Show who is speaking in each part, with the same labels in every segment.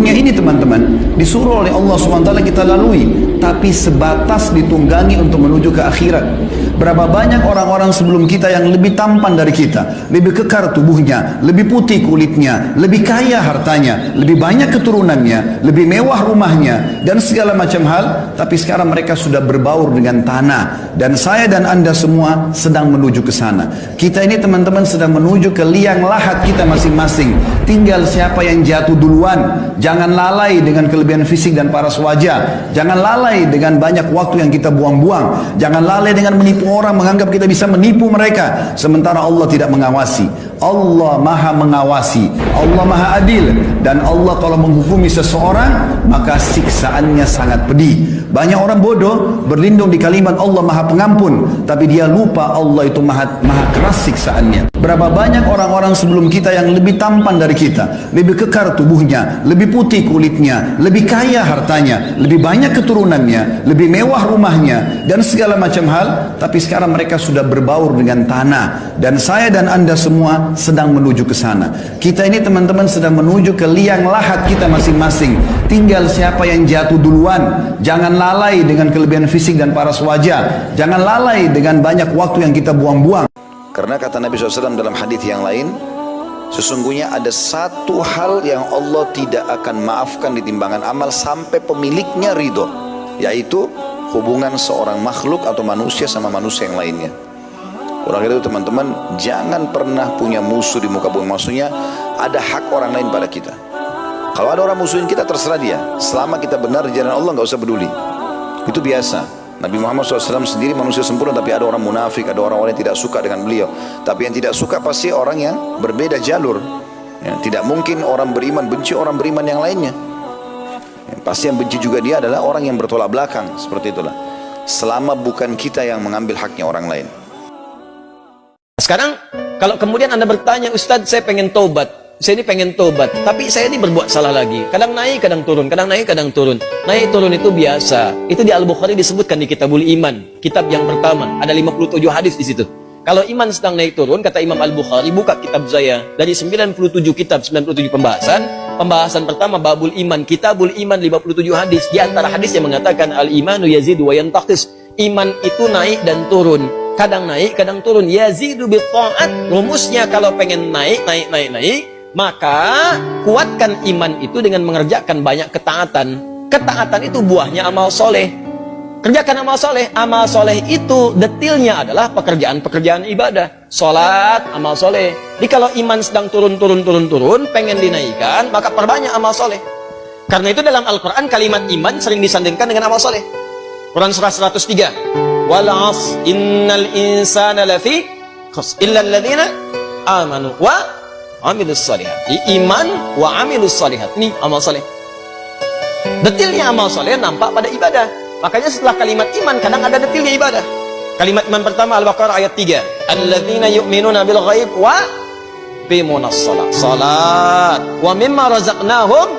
Speaker 1: dunia ini teman-teman disuruh oleh Allah SWT kita lalui, tapi sebatas ditunggangi untuk menuju ke akhirat. Berapa banyak orang-orang sebelum kita yang lebih tampan dari kita, lebih kekar tubuhnya, lebih putih kulitnya, lebih kaya hartanya, lebih banyak keturunannya, lebih mewah rumahnya, dan segala macam hal, tapi sekarang mereka sudah berbaur dengan tanah. Dan saya dan anda semua sedang menuju ke sana. Kita ini teman-teman sedang menuju ke liang lahat kita masing-masing. Tinggal siapa yang jatuh duluan. Jangan lalai dengan kelebihan fisik dan paras wajah. Jangan lalai dengan banyak waktu yang kita buang-buang. Jangan lalai dengan menipu orang, menganggap kita bisa menipu mereka, sementara Allah tidak mengawasi. Allah maha mengawasi, Allah maha adil, dan Allah kalau menghukumi seseorang maka siksaannya sangat pedih. Banyak orang bodoh berlindung di kalimat Allah maha pengampun, tapi dia lupa Allah itu maha keras siksaannya. Berapa banyak orang-orang sebelum kita yang lebih tampan dari kita, lebih kekar tubuhnya, lebih putih kulitnya, lebih kaya hartanya, lebih banyak keturunannya, lebih mewah rumahnya, dan segala macam hal, tapi sekarang mereka sudah berbaur dengan tanah. Dan saya dan anda semua sedang menuju ke sana. Kita ini teman-teman sedang menuju ke liang lahat kita masing-masing. Tinggal siapa yang jatuh duluan. Jangan lalai dengan kelebihan fisik dan paras wajah. Jangan lalai dengan banyak waktu yang kita buang-buang. Karena kata Nabi SAW dalam hadis yang lain, sesungguhnya ada satu hal yang Allah tidak akan maafkan di timbangan amal sampai pemiliknya ridho, yaitu hubungan seorang makhluk atau manusia sama manusia yang lainnya. Oleh karena itu teman-teman, jangan pernah punya musuh di muka bumi. Maksudnya ada hak orang lain pada kita. Kalau ada orang musuhin kita, terserah dia. Selama kita benar di jalan Allah, nggak usah peduli. Itu biasa. Nabi Muhammad SAW sendiri manusia sempurna, tapi ada orang munafik, ada orang-orang yang tidak suka dengan beliau. Tapi yang tidak suka pasti orang yang berbeda jalur. Ya, tidak mungkin orang beriman benci orang beriman yang lainnya. Ya, pasti yang benci juga dia adalah orang yang bertolak belakang. Seperti itulah. Selama bukan kita yang mengambil haknya orang lain.
Speaker 2: Sekarang kalau kemudian anda bertanya, Ustadz saya pengen tobat, saya ini pengen tobat, tapi saya ini berbuat salah lagi. Kadang naik, kadang turun, kadang naik, kadang turun. Naik turun itu biasa. Itu di Al-Bukhari disebutkan di Kitabul Iman, kitab yang pertama. Ada 57 hadis di situ. Kalau iman sedang naik turun, kata Imam Al-Bukhari, buka kitab saya. Dari 97 kitab, 97 pembahasan. Pembahasan pertama Babul Iman, Kitabul Iman 57 hadis. Di antara hadis yang mengatakan al-imanu yazidu wa yantaqis. Iman itu naik dan turun. Kadang naik, kadang turun. Yazidu bi ta'at. Rumusnya kalau pengen naik, maka kuatkan iman itu dengan mengerjakan banyak ketaatan. Ketaatan itu buahnya amal soleh. Kerjakan amal soleh. Amal soleh itu detailnya adalah pekerjaan-pekerjaan ibadah. Salat, amal soleh. Jadi kalau iman sedang turun, pengen dinaikkan, maka perbanyak amal soleh. Karena itu dalam Al-Quran kalimat iman sering disandingkan dengan amal soleh. Quran surah 103. Wal 'asr innal insana lafi khusr illa alladziina amanu wa 'amilus shalihat. Iman wa 'amilus shalihat. Ini amal soleh. Detailnya amal soleh nampak pada ibadah. Makanya setelah kalimat iman kadang ada detailnya ibadah. Kalimat iman pertama Al-Baqarah ayat 3. Alladzina yu'minuna bil ghaib wa bimunas shalah. Salat wa mimma razaqnahum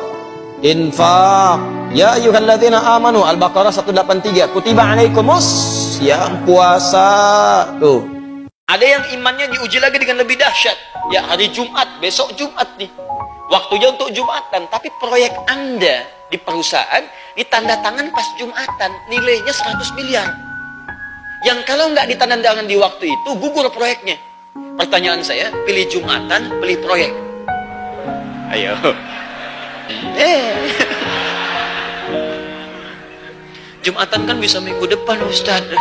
Speaker 2: infaq. Ya ayyuhalladzina amanu Al-Baqarah 183. Kutiba alaikumus yang puasa. Tuh. Ada yang imannya diuji lagi dengan lebih dahsyat. Ya hari Jumat, besok Jumat nih. Waktunya untuk Jumatan, tapi proyek Anda di perusahaan ditandatangan pas Jumatan, nilainya 100 miliar. Yang kalau nggak ditandatangan di waktu itu, gugur proyeknya. Pertanyaan saya, pilih Jumatan, pilih proyek. Ayo. Jumatan kan bisa minggu depan, Ustadz.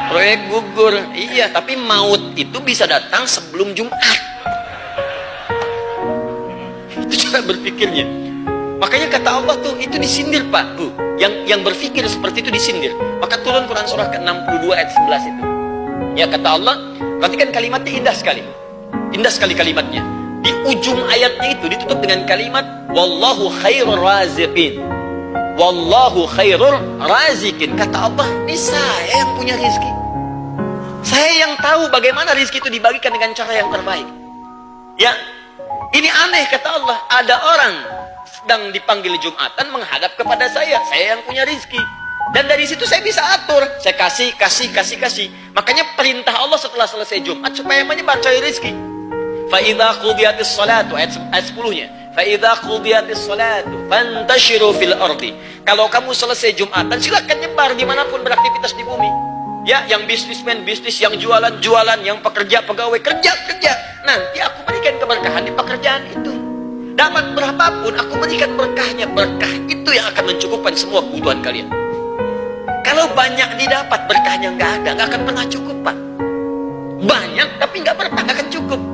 Speaker 2: Proyek gugur. Iya, tapi maut itu bisa datang sebelum Jumat. Itu cara berpikirnya. Makanya kata Allah tuh, itu disindir Pak, Bu. Yang berpikir seperti itu disindir. Maka turun Quran surah ke-62 ayat 11 itu. Ya kata Allah, perhatikan kalimatnya indah sekali. Indah sekali kalimatnya. Di ujung ayatnya itu ditutup dengan kalimat wallahu khairur raziqin. Wallahu khairur raziqin. Kata Allah, ini saya yang punya rizki. Saya yang tahu bagaimana rizki itu dibagikan dengan cara yang terbaik. Ya, ini aneh kata Allah. Ada orang sedang dipanggil Jumatan menghadap kepada saya yang punya rizki. Dan dari situ saya bisa atur. Saya kasih. Makanya perintah Allah setelah selesai Jumat supaya menyebar cari rizki. Fa idza qudiyatis salatu ayat 10-nya. فَإِذَا قُضِيَتِ الصَّلَاةُ فَانْتَشِرُوا فِي الْأَرْضِ. Kalau kamu selesai Jumatan, silakan nyebar dimanapun beraktivitas di bumi. Ya, yang bisnismen bisnis, yang jualan jualan, yang pekerja pegawai kerja. Nanti aku berikan keberkahan di pekerjaan itu. Dapat berapapun, aku berikan berkahnya. Berkah itu yang akan mencukupkan semua kebutuhan kalian. Kalau banyak didapat, berkahnya nggak ada, nggak akan pernah cukup, Pak. Banyak tapi nggak berkah, nggak akan cukup.